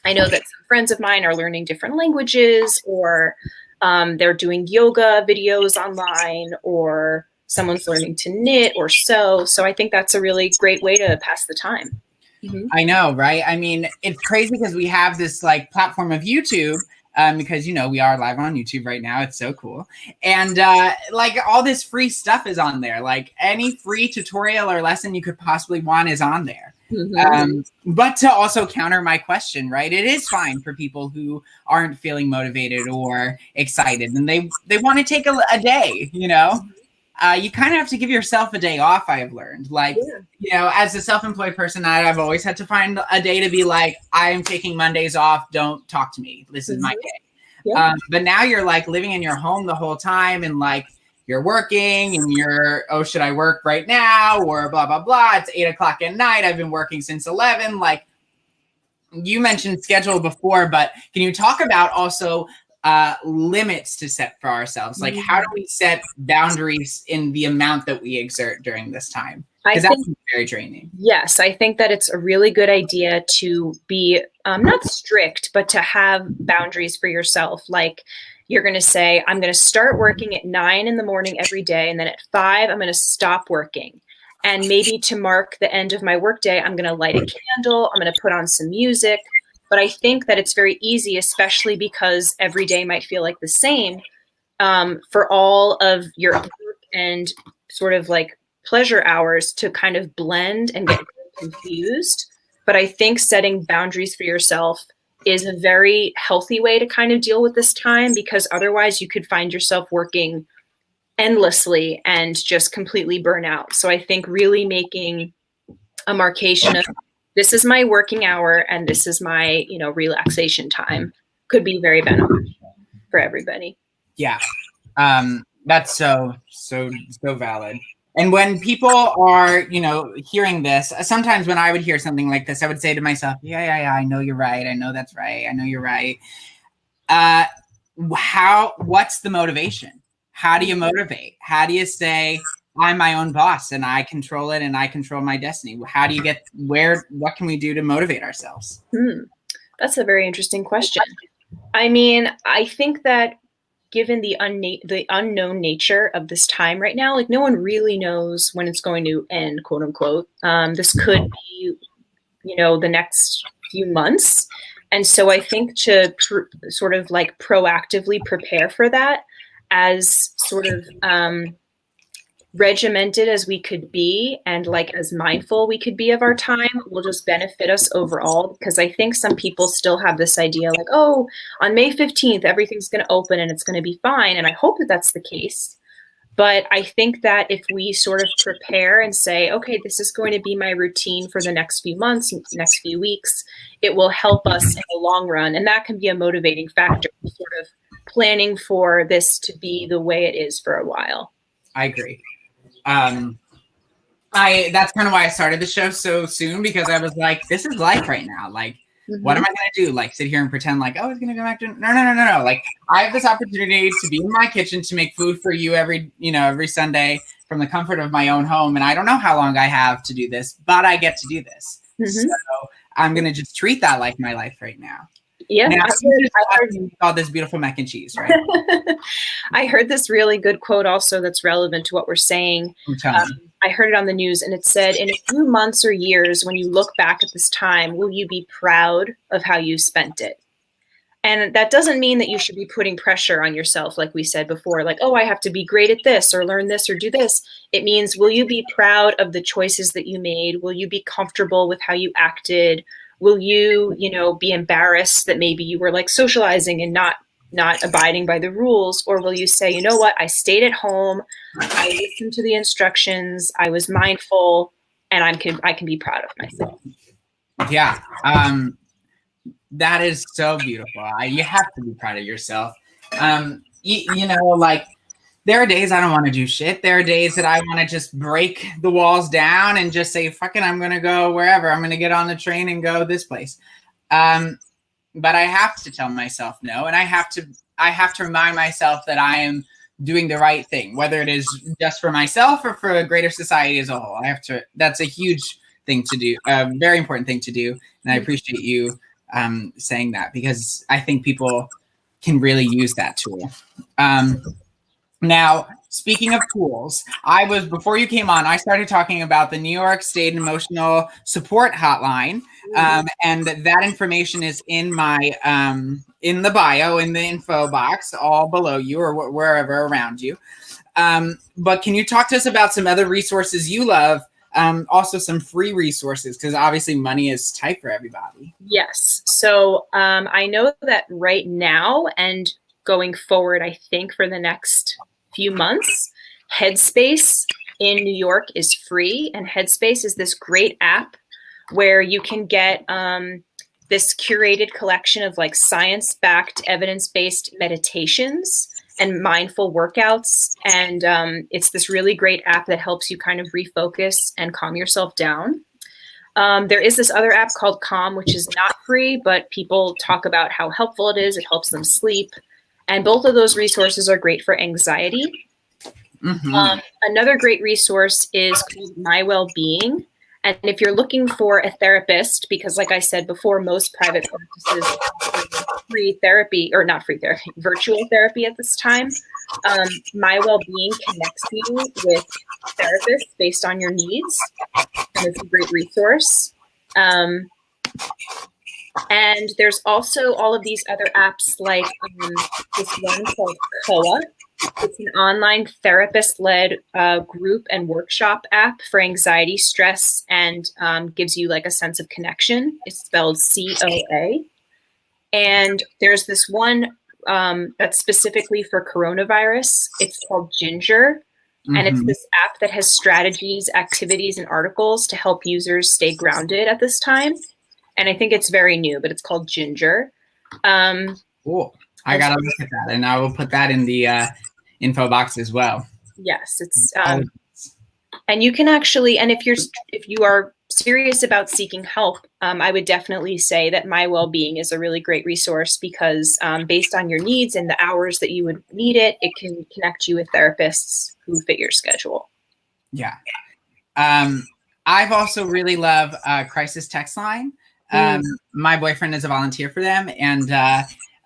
know that some friends of mine are learning different languages, or they're doing yoga videos online, or someone's learning to knit or sew. So I think that's a really great way to pass the time. Mm-hmm. I know, right? I mean, it's crazy because we have this like platform of YouTube because, you know, we are live on YouTube right now. It's so cool. And like all this free stuff is on there. Like any free tutorial or lesson you could possibly want is on there. Mm-hmm. But to also counter my question, right? It is fine for people who aren't feeling motivated or excited and they want to take a day, you know? you kind of have to give yourself a day off. I've learned, like, you know, as a self-employed person, I've always had to find a day to be like, I am taking Mondays off. Don't talk to me. This is my day. But now you're like living in your home the whole time, and like you're working and you're, oh, should I work right now? Or blah, blah, blah. It's 8 o'clock at night. I've been working since 11. Like, you mentioned schedule before, but can you talk about also limits to set for ourselves? Like, how do we set boundaries in the amount that we exert during this time? Because that's very draining. Yes, I think that it's a really good idea to be not strict, but to have boundaries for yourself. Like, you're going to say, I'm going to start working at 9 in the morning every day, and then at 5, I'm going to stop working. And maybe to mark the end of my workday, I'm going to light a candle. I'm going to put on some music. But I think that it's very easy, especially because every day might feel like the same, for all of your work and sort of like pleasure hours to kind of blend and get confused. But I think setting boundaries for yourself is a very healthy way to kind of deal with this time, because otherwise you could find yourself working endlessly and just completely burn out. So I think really making a marcation of, this is my working hour and this is my, you know, relaxation time could be very beneficial for everybody. Yeah. That's so valid. And when people are, you know, hearing this, sometimes when I would hear something like this, I would say to myself, yeah, I know you're right. I know that's right. I know you're right. What's the motivation? How do you motivate? How do you say, I'm my own boss and I control it and I control my destiny? How do you get what can we do to motivate ourselves? That's a very interesting question. I mean, I think that given the unknown nature of this time right now, like no one really knows when it's going to end, quote unquote. This could be, you know, the next few months. And so I think to sort of like proactively prepare for that, as sort of regimented as we could be and like as mindful we could be of our time will just benefit us overall. Because I think some people still have this idea like, oh, on May 15th, everything's going to open and it's going to be fine. And I hope that that's the case. But I think that if we sort of prepare and say, okay, this is going to be my routine for the next few months, next few weeks, it will help us in the long run. And that can be a motivating factor, sort of planning for this to be the way it is for a while. I agree. That's kind of why I started the show so soon, because I was like, this is life right now. Like, what am I going to do? Like, sit here and pretend like, oh, it's going to go back to, no. Like, I have this opportunity to be in my kitchen to make food for you every Sunday from the comfort of my own home. And I don't know how long I have to do this, but I get to do this. So I'm going to just treat that like my life right now. Yeah, I heard all this beautiful mac and cheese, right? I heard this really good quote also that's relevant to what we're saying. I heard it on the news, and it said, in a few months or years, when you look back at this time, will you be proud of how you spent it? And that doesn't mean that you should be putting pressure on yourself, like we said before, like, oh, I have to be great at this or learn this or do this. It means, will you be proud of the choices that you made? Will you be comfortable with how you acted? Will you, be embarrassed that maybe you were like socializing and not abiding by the rules? Or will you say, you know what, I stayed at home, I listened to the instructions, I was mindful, and I can be proud of myself. Yeah. That is so beautiful. You have to be proud of yourself. Like, there are days I don't want to do shit. There are days that I want to just break the walls down and just say, fucking, I'm going to go wherever. I'm going to get on the train and go this place. But I have to tell myself no. And I have to remind myself that I am doing the right thing, whether it is just for myself or for a greater society as a whole. That's a huge thing to do, a very important thing to do. And I appreciate you saying that, because I think people can really use that tool. Now, speaking of tools, before you came on, I started talking about the New York State Emotional Support Hotline. And that information is in my, in the bio, in the info box, all below you or wherever around you. But can you talk to us about some other resources you love? Also some free resources, because obviously money is tight for everybody. Yes. So I know that right now and going forward, I think for the next few months, Headspace in New York is free, and Headspace is this great app where you can get this curated collection of like science-backed, evidence-based meditations and mindful workouts. And it's this really great app that helps you kind of refocus and calm yourself down. There is this other app called Calm, which is not free, but people talk about how helpful it is. It helps them sleep. And both of those resources are great for anxiety. Another great resource is called My Wellbeing. And if you're looking for a therapist, because like I said before, most private practices offer free therapy, or not free therapy, virtual therapy at this time, My Wellbeing connects you with therapists based on your needs. And it's a great resource. And there's also all of these other apps like this one called KOA. It's an online therapist-led group and workshop app for anxiety, stress, and gives you like a sense of connection. It's spelled COA. And there's this one that's specifically for coronavirus. It's called Ginger. And it's this app that has strategies, activities, and articles to help users stay grounded at this time. And I think it's very new, but it's called Ginger. Cool. I got to look at that, and I will put that in the info box as well. Yes, it's and you can actually, and if you are serious about seeking help, I would definitely say that My Wellbeing is a really great resource because based on your needs and the hours that you would need it, it can connect you with therapists who fit your schedule. Yeah. I've also really loved Crisis Textline. My boyfriend is a volunteer for them, and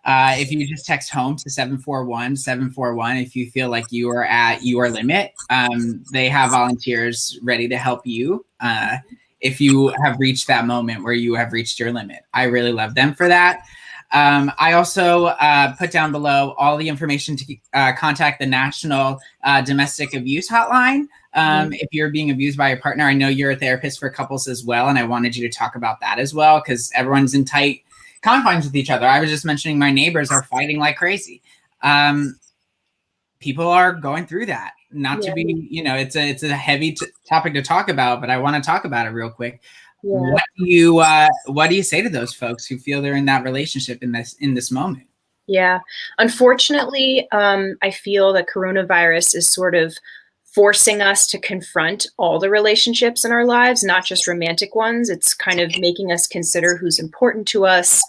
if you just text home to 741-741 if you feel like you are at your limit, they have volunteers ready to help you if you have reached that moment where you have reached your limit. I really love them for that. I also put down below all the information to contact the National Domestic Abuse Hotline. If you're being abused by your partner, I know you're a therapist for couples as well, and I wanted you to talk about that as well because everyone's in tight confines with each other. I was just mentioning my neighbors are fighting like crazy. People are going through that. Not to be, it's a heavy topic to talk about, but I want to talk about it real quick. Yeah. What do you say to those folks who feel they're in that relationship in this moment? Yeah, unfortunately, I feel that coronavirus is sort of forcing us to confront all the relationships in our lives, not just romantic ones. It's kind of making us consider who's important to us,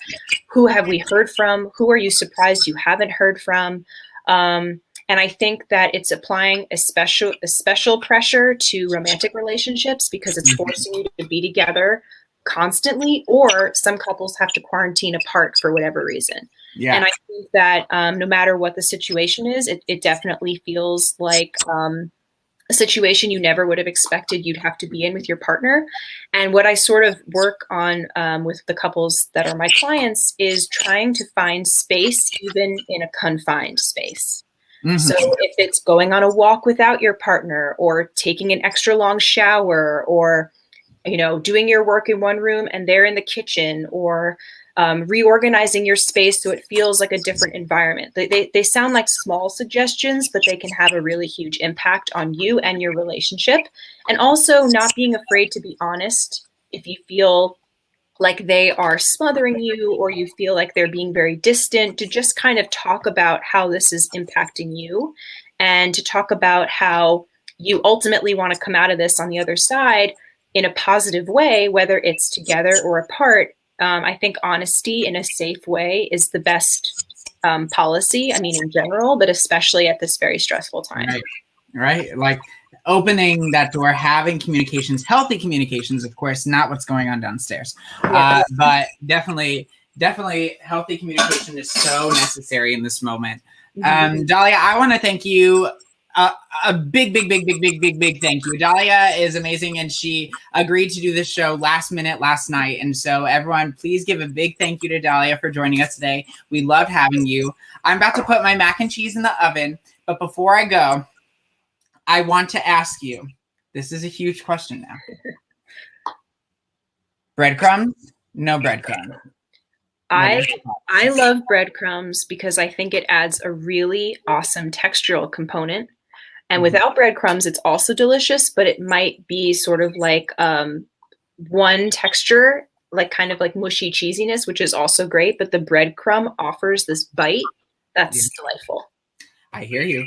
who have we heard from, who are you surprised you haven't heard from. And I think that it's applying a special pressure to romantic relationships because it's forcing you to be together constantly, or some couples have to quarantine apart for whatever reason. Yeah. And I think that no matter what the situation is, it definitely feels like a situation you never would have expected you'd have to be in with your partner. And what I sort of work on with the couples that are my clients is trying to find space even in a confined space. So if it's going on a walk without your partner, or taking an extra long shower, or, doing your work in one room and they're in the kitchen, or reorganizing your space so it feels like a different environment. They sound like small suggestions, but they can have a really huge impact on you and your relationship. And also not being afraid to be honest if you feel like they are smothering you, or you feel like they're being very distant, to just kind of talk about how this is impacting you, and to talk about how you ultimately want to come out of this on the other side in a positive way, whether it's together or apart. I think honesty in a safe way is the best policy. I mean, in general, but especially at this very stressful time. Right. Like opening that door, having communications, healthy communications, of course, not what's going on downstairs. Yeah. But definitely healthy communication is so necessary in this moment. Dahlia, I want to thank you. A big thank you. Dahlia is amazing, and she agreed to do this show last minute last night. And so everyone, please give a big thank you to Dahlia for joining us today. We loved having you. I'm about to put my mac and cheese in the oven, but before I go, I want to ask you, this is a huge question now. Breadcrumbs? No breadcrumbs. I love breadcrumbs because I think it adds a really awesome textural component. And without breadcrumbs, it's also delicious, but it might be sort of like one texture, like kind of like mushy cheesiness, which is also great. But the breadcrumb offers this bite that's delightful. I hear you.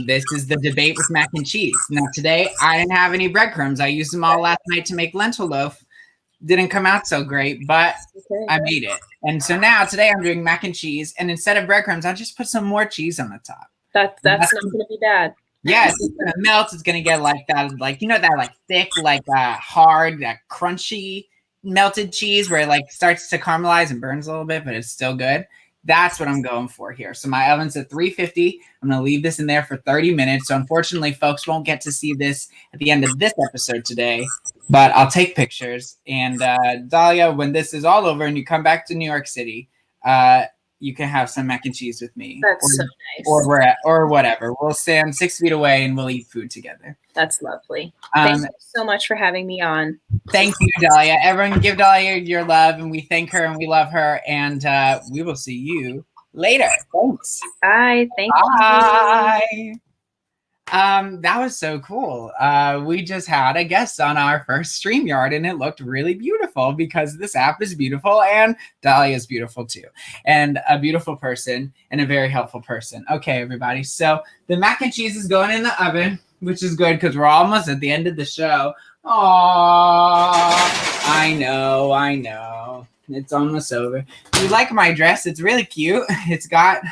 This is the debate with mac and cheese. Now, today, I didn't have any breadcrumbs. I used them all last night to make lentil loaf. Didn't come out so great, but I made it. And so now, today, I'm doing mac and cheese. And instead of breadcrumbs, I'll just put some more cheese on the top. That's not going to be bad. Yes, it's going to melt. It's going to get like that, like, you know, that like thick, like hard, that crunchy melted cheese where it like starts to caramelize and burns a little bit, but it's still good. That's what I'm going for here. So my oven's at 350. I'm going to leave this in there for 30 minutes. So unfortunately, folks won't get to see this at the end of this episode today, but I'll take pictures. And Dahlia, when this is all over and you come back to New York City, you can have some mac and cheese with me. That's so nice. Or whatever. We'll stand 6 feet away and we'll eat food together. That's lovely. Thank you so much for having me on. Thank you, Dahlia. Everyone give Dahlia your love, and we thank her and we love her. And we will see you later. Thanks. Bye. Thank you. That was so cool. We just had a guest on our first StreamYard, and it looked really beautiful because this app is beautiful and Dahlia is beautiful too, and a beautiful person and a very helpful person. Okay, everybody. So the mac and cheese is going in the oven, which is good because we're almost at the end of the show. Aww, I know. It's almost over. Do you like my dress? It's really cute. It's got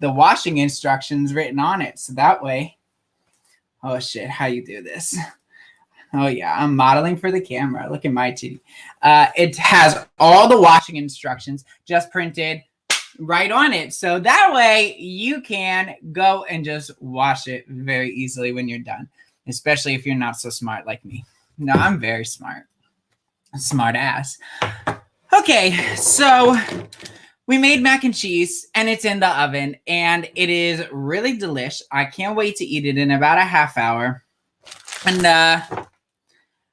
the washing instructions written on it, so that way. Oh shit, how you do this? Oh yeah, I'm modeling for the camera. Look at my titty. It has all the washing instructions just printed right on it. So that way you can go and just wash it very easily when you're done, especially if you're not so smart like me. No, I'm very smart. Smart ass. Okay, so we made mac and cheese, and it's in the oven, and it is really delish. I can't wait to eat it in about a half hour. And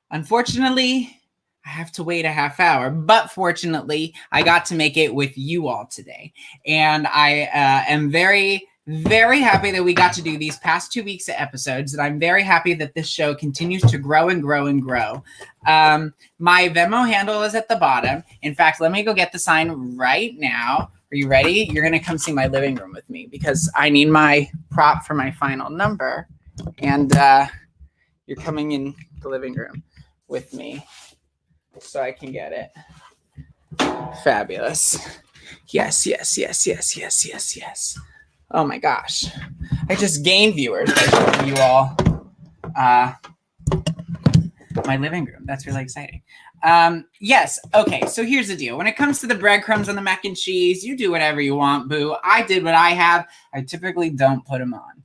unfortunately, I have to wait a half hour, but fortunately, I got to make it with you all today. And I am very, very happy that we got to do these past 2 weeks of episodes, and I'm very happy that this show continues to grow and grow and grow. My Venmo handle is at the bottom. In fact, let me go get the sign right now. Are you ready? You're going to come see my living room with me because I need my prop for my final number. And you're coming in the living room with me so I can get it. Fabulous. Yes. Oh my gosh. I just gained viewers by showing you all my living room. That's really exciting. Yes. Okay. So here's the deal. When it comes to the breadcrumbs on the mac and cheese, you do whatever you want, boo. I did what I have. I typically don't put them on.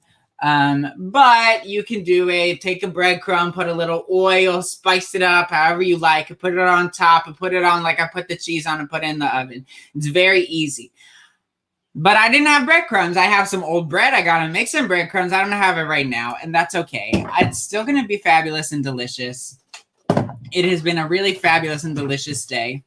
But you can do it. Take a breadcrumb, put a little oil, spice it up however you like. Put it on top and put it on like I put the cheese on and put it in the oven. It's very easy. But I didn't have breadcrumbs. I have some old bread. I got to make some breadcrumbs. I don't have it right now, and that's okay. It's still going to be fabulous and delicious. It has been a really fabulous and delicious day.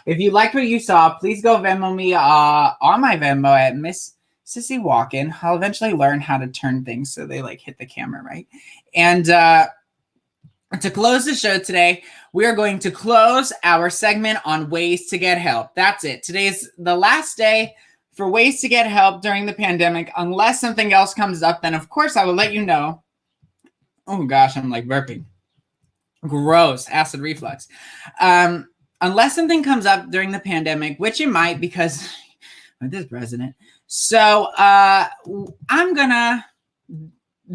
If you liked what you saw, please go Venmo me on my Venmo at Miss Sissy Walken. I'll eventually learn how to turn things so they like hit the camera right. And to close the show today, we are going to close our segment on ways to get help. That's it. Today's the last day for ways to get help during the pandemic. Unless something else comes up, then of course I will let you know. Oh gosh, I'm like burping. Gross, acid reflux. Unless something comes up during the pandemic, which it might because with this president. So I'm gonna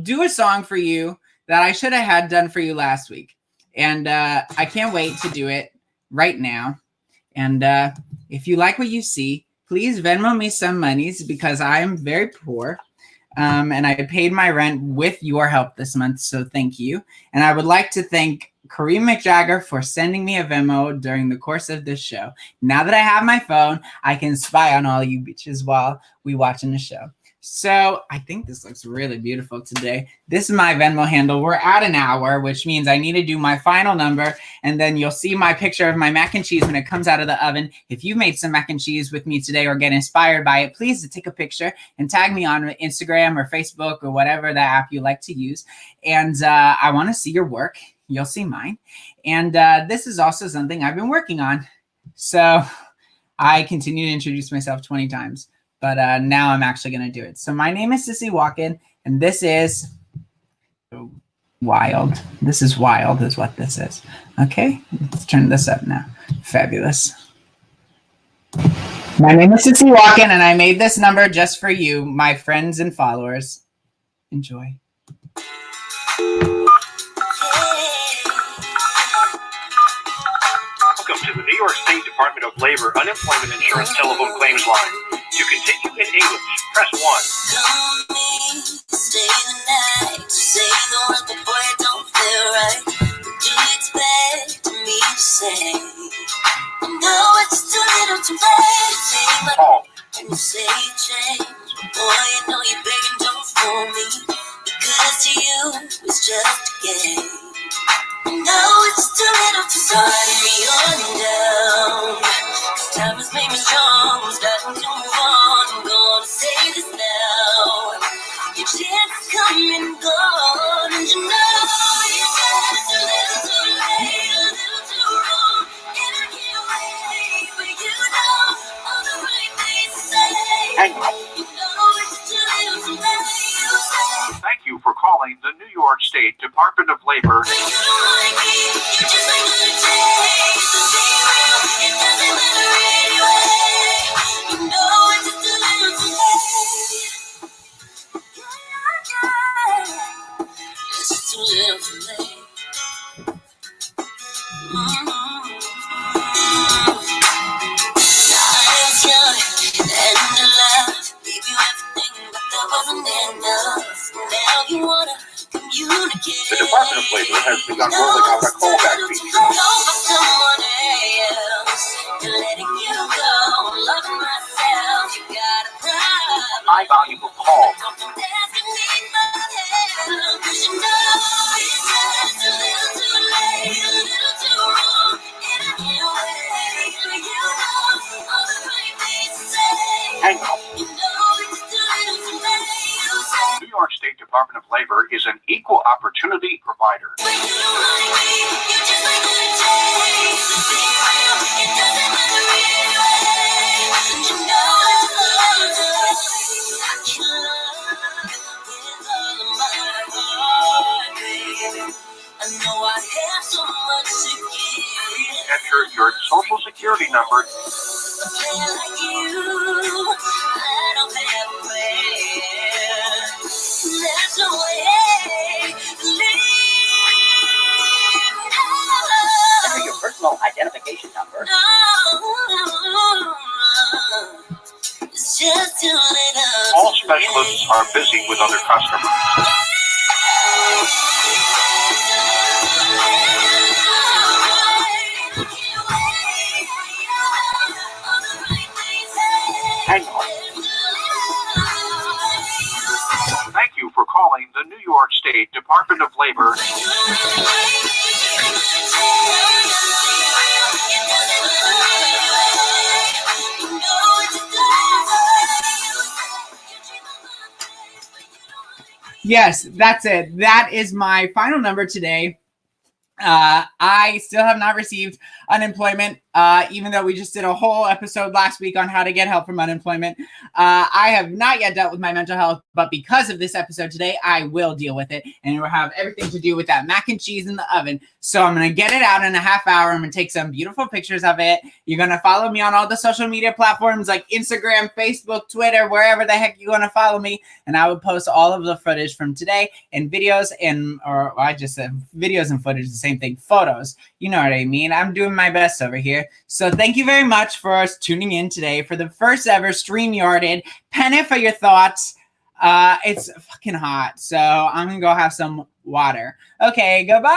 do a song for you that I should have had done for you last week. And I can't wait to do it right now. And if you like what you see, please Venmo me some monies because I am very poor. And I paid my rent with your help this month, so thank you. And I would like to thank Kareem McJagger for sending me a Venmo during the course of this show. Now that I have my phone, I can spy on all you bitches while we watching the show. So I think this looks really beautiful today. This is my Venmo handle. We're at an hour, which means I need to do my final number. And then you'll see my picture of my mac and cheese when it comes out of the oven. If you've made some mac and cheese with me today or get inspired by it, please take a picture and tag me on Instagram or Facebook or whatever the app you like to use. And I want to see your work. You'll see mine. And this is also something I've been working on. So I continue to introduce myself 20 times. But now I'm actually going to do it. So my name is Sissy Walken, and this is Wild. This is Wild is what this is. Okay, let's turn this up now. Fabulous. My name is Sissy Walken, and I made this number just for you, my friends and followers. Enjoy. Welcome to the New York State Department of Labor Unemployment Insurance Telephone Claims Line. To continue in English, press 1. Stay the night, say the word, but boy, it don't feel right. What do you expect me to say? I know it's too little to wait. Take my call. And you say you changed, but boy, you know you're begging, don't fool me. Because to you, it's just a game. I know it's too little to start me on down. Time has made me strong, I'm starting to move on. I'm gonna say this now. Your chance is coming and gone. And you know you're just a little too late, a little too wrong. And I can't wait, but you know all the right things to say. You know it's too little too late, you say. Thank you for calling the New York State Department of Labor. You don't like me, you just like the taste. So be real, it doesn't matter anyway. You know it's just a little too late. It's just too little too late. Time's young and alive. Gave you everything, but that wasn't enough. Now you wanna communicate. The Department of Labor has begun rolling out a callback feature. Someone else, you're letting you go. Loving myself, you got a problem. High volume of calls. Asking me for help, 'cause you know it's just a little too late, a little too wrong, and I can't wait for you know all the right things to say. Hang on. You know it's too little too late, you say. New York State Department of Labor is an equal opportunity provider. When you don't like me, you just like the taste. So be real, it doesn't matter anyway. And you know it's love. I can love with all of my heart, baby. I know I have so much to give. Enter your social security number. A player like you, I don't have a plan. There's no way to live. Enter your personal identification number. No, it's just too late. All specialists are busy with other customers. Hang on. Thank you for calling the New York State Department of Labor. Yes, that's it. That is my final number today. I still have not received unemployment, even though we just did a whole episode last week on how to get help from unemployment. I have not yet dealt with my mental health, but because of this episode today, I will deal with it, and it will have everything to do with that mac and cheese in the oven. So I'm going to get it out in a half hour. I'm going to take some beautiful pictures of it. You're going to follow me on all the social media platforms like Instagram, Facebook, Twitter, wherever the heck you're going to follow me, and I will post all of the footage from today and videos and, or I just said videos and footage, the same thing, photos. You know what I mean? I'm doing my best over here. So thank you very much for tuning in today for the first ever StreamYarded PENNE for your thoughts. It's fucking hot, so I'm gonna go have some water. Okay, goodbye.